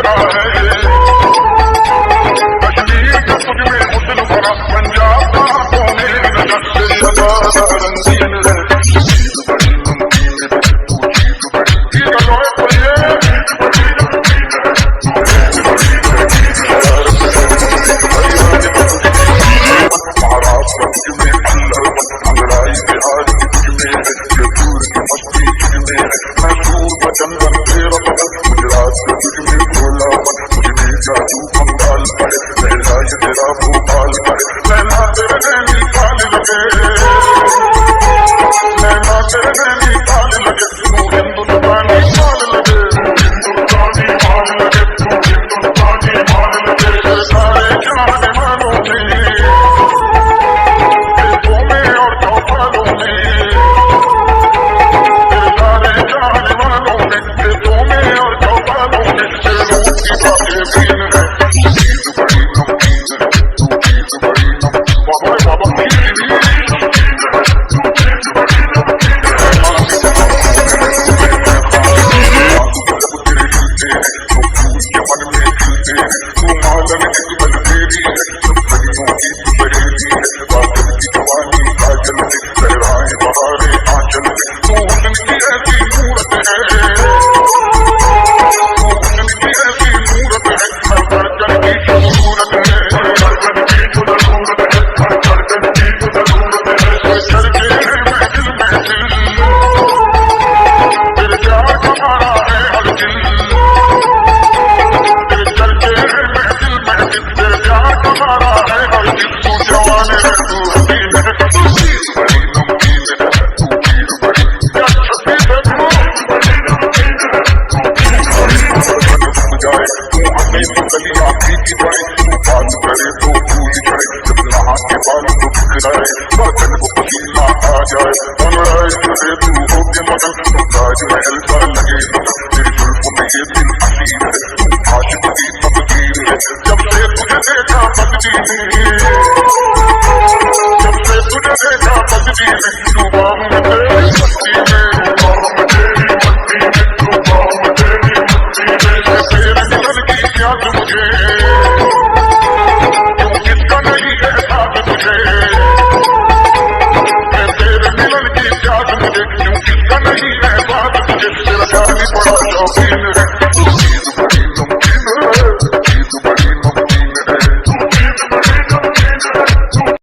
तेरा है कश्मीर का तुझ में हुस्न भरा पंजाब का कोने नजर तेरी अदा रंगीन है चंदन तेरा गुजरात तुझ में भोला तुझ में जादू बंगाल पड़े लहरा ये तेरा भोपाल पड़े नैना तेरे नैनी ताल लगे नैना तेरे नैनी ताल लगे तू हिंदुस्तानी माल लगे हिंदुस्तानी माल लगे तू हिंदुस्तानी माल लगे सारे जाने वालों में खेतों में और चौपालों में जब से तुझे देखा